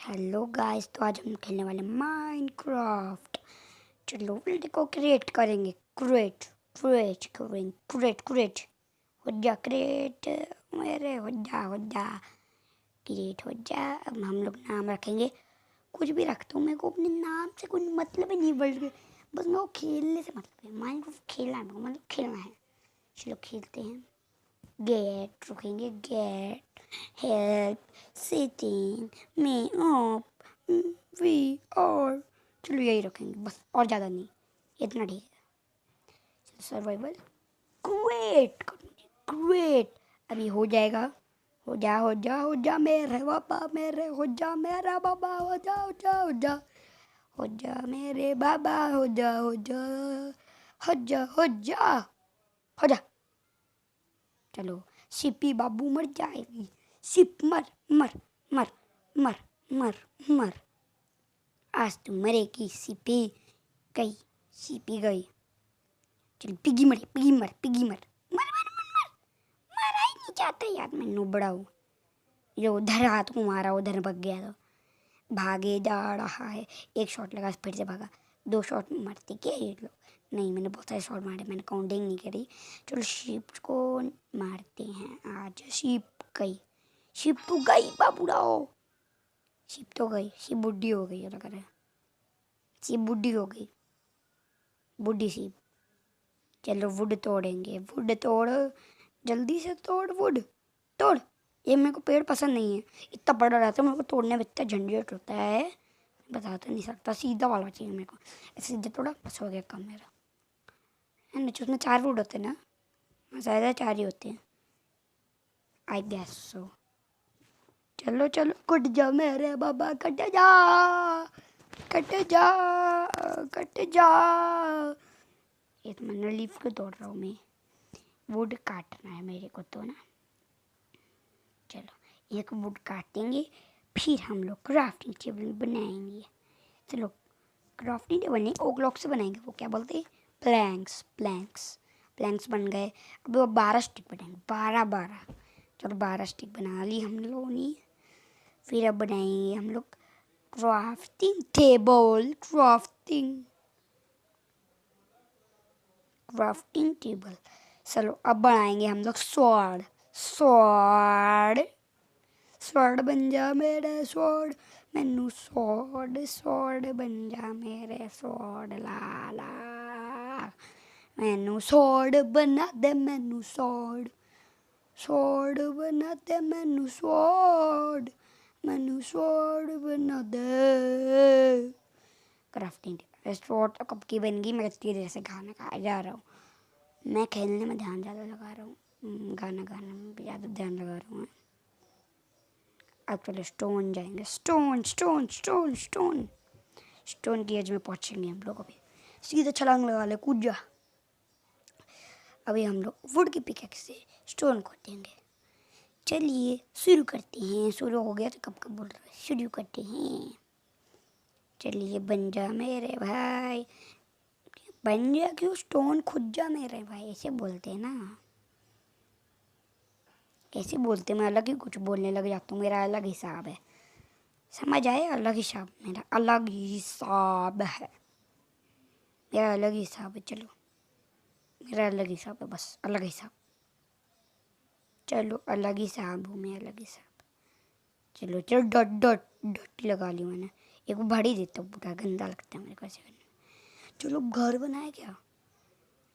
Hello guys, तो आज हम खेलने वाले माइनक्राफ्ट। चलो वर्ल्ड को क्रिएट करेंगे। क्रिएट क्रिएट करेंगे। क्रिएट क्रिएट हो जा। क्रिएट मेरे हो जा क्रिएट हो जा। अब हम लोग नाम रखेंगे, कुछ भी रखता हूँ, मेरे को अपने नाम से कोई मतलब ही नहीं। वर्ल्ड के बस मेरे को खेलने से मतलब है। माइनक्राफ्ट खेलना है, मेरे को मतलब खेलना है। चलो खेलते हैं। गेट रखेंगे। गेट हेल्प सिटिंग में अप वी और चलो यही रखेंगे बस, और ज़्यादा नहीं, इतना ठीक है। चलो सर्वाइवल ग्रेट ग्रेट। अभी हो जाएगा। हो जा मेरे बाबा, मेरे हो जा मेरा बाबा, हो जा हो जा मेरे बाबा, हो जा। चलो सिप्पी बाबू मर जाएगी। सिप मर मर मर मर मर मर। आज तो मरेगी सिप्पी। गई सिप्पी गई। चल पिगी मर पिगी मर पिगी मर मर मर मर मर। मारा ही नहीं जाता यार, मैं नुबड़ा हूँ। जो उधर हाथ को मारा उधर भाग गया, तो भागे जा रहा है। एक शॉट लगा फिर से भागा। दो शॉट में मरते क्या ये लोग? नहीं, मैंने बहुत सारे शॉट मारे, मैंने काउंटिंग नहीं करी। चलो शिप को मारते हैं आज। शिप गई। शिप तो गई बाबूराव। शिप तो गई। शिप बुढ़ी हो गई लग रहा है। शिप बुढ़ी हो गई। बुढ़ी शिप। चलो वुड तोड़ेंगे। वुड तोड़, जल्दी से तोड़ वुड। तोड़। ये मेरे को पेड़ पसंद नहीं है, इतना बड़ा रहता है, मेरे को तोड़ने में इतना झंझट होता है, बता तो नहीं सकता। सीधा वाला चाहिए मेरे को। ऐसे सीधे तोड़ा बस हो गया काम मेरा। है ना? उसमें 4 वुड होते हैं ना? ज़्यादा 4 ही होते हैं, आई गेस सो। चलो चलो कट जा मेरे बाबा, कट जा कट जा कट जा। ये तो मैंने लीफ को तोड़ रहा हूँ मैं। वुड काटना है मेरे को तो ना। चलो एक वुड काटेंगे, फिर हम लोग क्राफ्टिंग टेबल बनाएंगे। चलो क्राफ्टिंग टेबल नहीं, ओक ब्लॉक से बनाएंगे। वो क्या बोलते हैं? प्लैंक्स प्लैंक्स प्लैंक्स बन गए। अब वो 12 स्टिक बनाएंगे। 12 चलो 12 स्टिक बना ली हम लोगों ने। फिर अब बनाएंगे हम लोग क्राफ्टिंग टेबल। Crafting table. चलो अब बनाएंगे हम लोग स्वॉर्ड। स्वॉर्ड स्वॉर्ड बन जा मेरे स्वॉर्ड। मैनू स्वॉर्ड बन जा मेरे स्वॉर्ड लाला। मैनू स्वॉर्ड बना दे, मैनू स्वॉर्ड बना दे, मैनू स्वॉर्ड बना दे। क्राफ्टिंग टेबल स्वॉर्ड तो कब की बन गई। मैं इतनी देर से खाना खाया जा रहा हूँ। मैं खेलने में ध्यान ज़्यादा लगा रहा हूँ, गाना गाने में भी ज़्यादा ध्यान लगा रहा हूँ। अब चलो स्टोन जाएंगे। Stone stone stone stone stone की एज में पहुँचेंगे हम लोग। अभी सीधा छलांग लगा ले, कूद जा। अभी हम लोग वुड की पिकैक्स से स्टोन खोदेंगे। चलिए शुरू करते हैं। शुरू हो गया तो कब कब बोल रहे हैं, शुरू करते हैं। चलिए बन जा मेरे भाई, बन जा। क्यों स्टोन खुद जा मेरे भाई, ऐसे बोलते हैं ना। ऐसे बोलते, मैं अलग ही कुछ बोलने लग जाता हूँ। मेरा अलग हिसाब है, समझ आए? अलग हिसाब, मेरा अलग हिसाब है। मेरा अलग हिसाब है। चलो मेरा अलग हिसाब है, बस अलग हिसाब। चलो अलग हिसाब हूँ मैं, अलग हिसाब। चलो चलो डॉट डॉट डॉट लगा ली मैंने। एक वो भाड़ी देता हूँ, पूरा गंदा लगता है मेरे को ऐसे करने में। चलो घर बनाया क्या?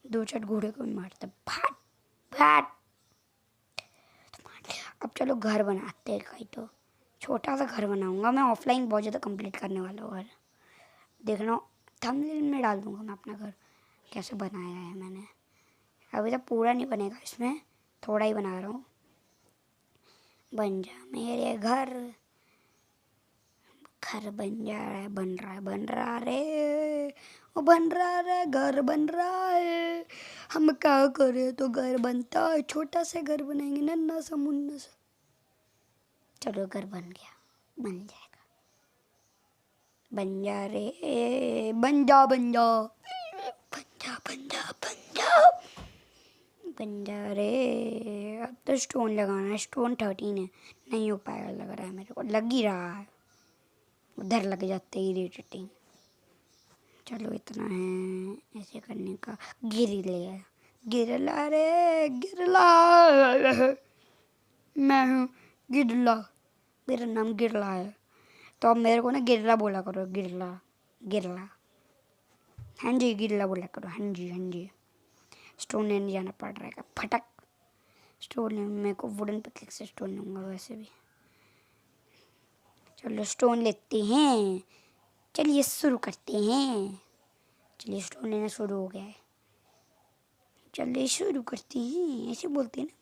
2 4 घोड़े को मारता फाट फाट। अब चलो घर बनाते हैं कहीं। तो छोटा सा घर बनाऊंगा मैं, ऑफलाइन बहुत ज़्यादा कंप्लीट करने वाला हूँ घर। देखना थंबनेल में डाल दूंगा मैं अपना घर कैसे बनाया है मैंने। अभी तक पूरा नहीं बनेगा, इसमें थोड़ा ही बना रहा हूँ। बन जा मेरे घर। घर बन जा रहा है, बन रहा है, बन रहा रे, वो बन रहा रे, घर बन रहा है। हम क्या करें तो घर बनता है। छोटा सा घर बनाएंगे, नन्ना सा मुन्ना सा। चलो घर बन गया, बन जाएगा। बन जा रे, बन जा बन जा बन जा बन जा बन जा बन जा रे। अब तो स्टोन लगाना है। स्टोन 13 है, नहीं हो पाएगा लग रहा है मेरे को, लग ही रहा है। उधर लग जाते इरिटेटिंग। चलो इतना है ऐसे करने का। गिरिले है, गिरला रे गिरला, मैं हूँ गिरला, मेरा नाम गिरला है। तो अब मेरे को ना गिरला बोला करो, गिरला गिरला। हाँ जी गिरला बोला करो, हाँ जी हाँ जी। स्टोन लेने जाना पड़ रहा है फटक। स्टोन ले, मेरे को वुडन पिक से स्टोन लूँगा वैसे भी। चलो स्टोन लेते हैं, चलिए शुरू करते हैं। चलिए स्टोन लेना शुरू हो गया है, चलिए शुरू करते हैं। ऐसे बोलते हैं ना,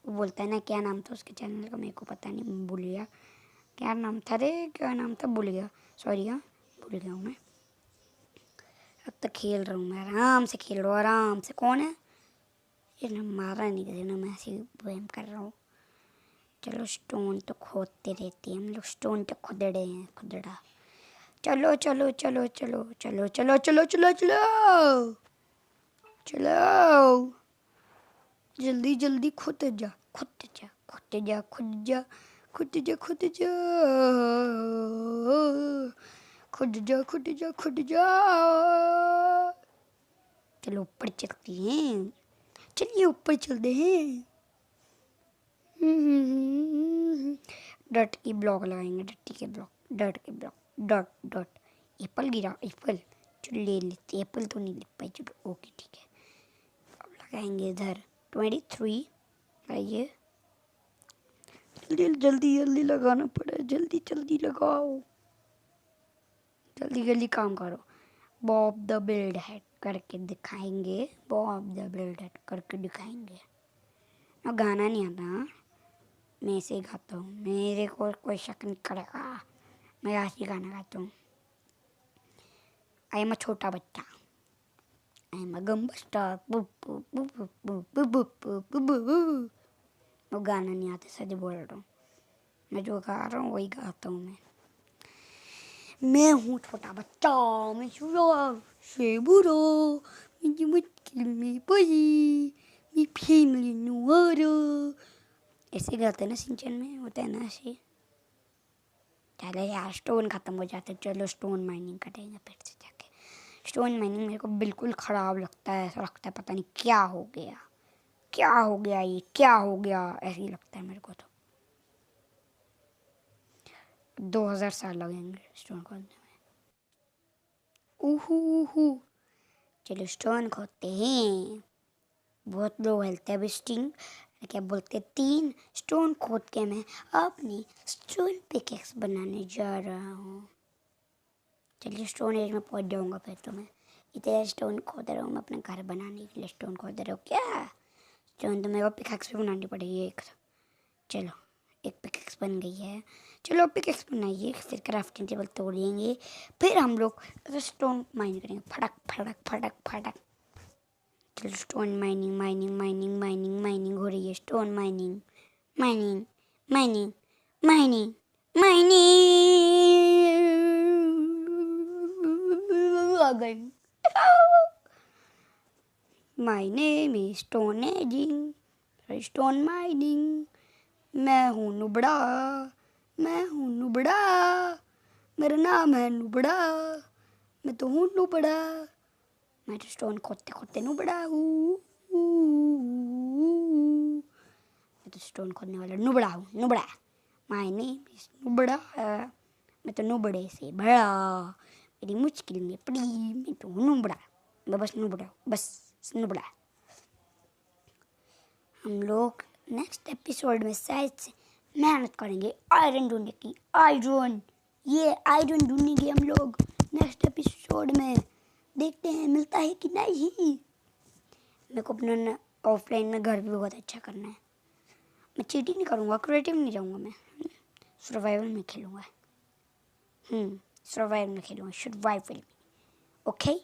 वो बोलता है ना, क्या नाम था उसके चैनल का मेरे को पता नहीं, भूल गया। क्या नाम था रे, क्या नाम था, भूल गया, सॉरी हाँ, भूल गया हूँ मैं। अब तक खेल रहा हूँ मैं, आराम से खेल रहा हूँ, आराम से। कौन है ये, ना मारा नहीं करे ना, मैं ऐसे ही वहम कर रहा हूँ। चलो स्टोन तो खोदते रहते हैं हम लोग, स्टोन तो खुदड़े हैं, खुदड़ा। चलो चलो चलो चलो चलो चलो चलो चलो चलो चलो, जल्दी जल्दी खुद जा, खुद जा, खुद जा, खुद जा, खुद जा, खुद जा, खुद जा, खुद जा, खुद जा। चलो ऊपर चलते हैं, चलिए ऊपर चलते हैं। डट की ब्लॉक लगाएंगे, डट्टी के ब्लॉक, डट के ब्लॉक, डॉट डॉट। एप्पल गिरा, एप्पल। चलो ले लेते, एप्पल तो नहीं ले पाई, चलो ओके ठीक है। अब लगाएंगे इधर 23। आइए जल्दी जल्दी जल्दी लगाना पड़ा, जल्दी जल्दी लगाओ, जल्दी जल्दी काम करो। बॉब द बिल्ड हेड करके दिखाएंगे, बॉब द बिल्ड हेड करके दिखाएंगे। ना गाना नहीं आता हाँ? मैं ऐसे ही गाता हूँ, मेरे को कोई शक नहीं करेगा, मैं ऐसे ही गाना गाता हूँ। आई एम अ छोटा बच्चा, आई एम अ गम्बस्टर। वो गाना नहीं आता, सच बोल रहा हूँ। मैं जो गा रहा हूँ वही गाता हूँ मैं हूँ छोटा बच्चा, मैं शुरा से बुरा, मुझे मुश्किल में पड़ी, मैं फैमिली नुआरा। ऐसे गाते हैं ना सिंचन में, होता है ना ऐसे। चलो यार स्टोन खत्म हो जाते, चलो स्टोन माइनिंग करेंगे फिर से जाके। स्टोन माइनिंग मेरे को बिल्कुल ख़राब लगता है, ऐसा लगता है पता नहीं क्या हो गया, क्या हो गया, ये क्या हो गया, ऐसे ही लगता है मेरे को। तो 2000 साल लगेंगे स्टोन खोदने में। ऊहू, चलो स्टोन खोदते हैं। बहुत लोग हेल्थ है स्टिंग, क्या बोलते, 3 स्टोन खोद के मैं अपनी स्टोन पिकेक्स बनाने जा रहा हूँ। चलिए स्टोन एज में पहुँच जाऊँगा फिर। तो मैं इतने स्टोन खोद रहा हूँ, मैं अपने घर बनाने के लिए स्टोन खोद रहा हूँ क्या। स्टोन तो मेरे को पिकेक्स भी बनानी पड़ेगी एक। चलो एक पिकेक्स बन गई है, चलो पिकेक्स बनाइए, फिर क्राफ्टिंग टेबल तोड़ेंगे, फिर हम लोग स्टोन माइन करेंगे, फटक फटक फटक फटक। चलो stone mining mining mining mining mining हो रही है, stone mining mining mining mining mining आ गई। My name is stone aging, stone mining. मैं हूँ नुबड़ा, मैं हूँ नुबड़ा, मेरा नाम है नुबड़ा, मैं तो हूँ नुबड़ा, मैं तो स्टोन खोदते खोदते नुबड़ा हूँ। मैं तो स्टोन खोदने वाला नुबड़ा हूँ, नुबड़ा। माय नेम इज नुबड़ा, मैं तो नुबड़े से बड़ा, मेरी मुश्किल में पड़ी, मैं तो हूँ नुबड़ा, मैं बस नुबड़ा हूँ, बस नुबड़ा। हम लोग नेक्स्ट एपिसोड में शायद से मेहनत करेंगे आयरन ढूंढने की, आयरन, ये आयरन ढूंढेंगे हम लोग नेक्स्ट एपिसोड में। देखते हैं मिलता है कि नहीं। मेरे को अपना ऑफलाइन में घर भी बहुत अच्छा करना है। मैं चीटिंग नहीं करूँगा, क्रिएटिव नहीं जाऊँगा, मैं सर्वाइवल में खेलूँगा। सर्वाइवल में खेलूँगा, सर्वाइवल में। ओके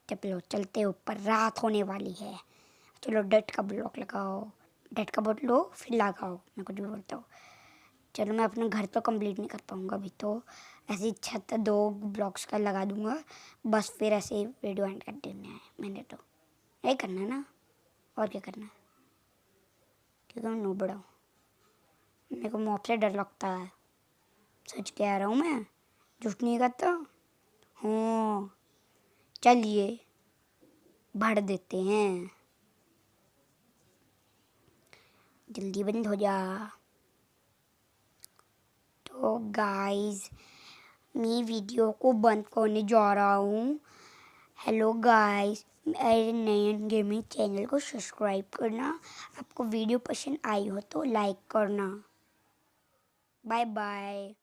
चलो चलते ऊपर, रात होने वाली है। चलो डट का ब्लॉक लगाओ, डट का बोट लो फिर लगाओ, मैं कुछ भी बोलता हूँ। चलो मैं अपना घर तो कंप्लीट नहीं कर पाऊँगा अभी, तो ऐसी छत 2 ब्लॉक्स का लगा दूँगा बस, फिर ऐसे वीडियो एंड कर देना है मैंने। तो यही करना है ना, और क्या करना है, क्योंकि मैं नूबड़ा हूँ, मेरे को मॉब से डर लगता है। सच कह रहा हूँ मैं, झूठ नहीं कहता। हाँ चलिए भर देते हैं, जल्दी बंद हो जा। तो गाइस मैं वीडियो को बंद करने जा रहा हूँ। हेलो गाइस, मेरे नए गेमिंग चैनल को सब्सक्राइब करना। आपको वीडियो पसंद आई हो तो लाइक करना। Bye bye.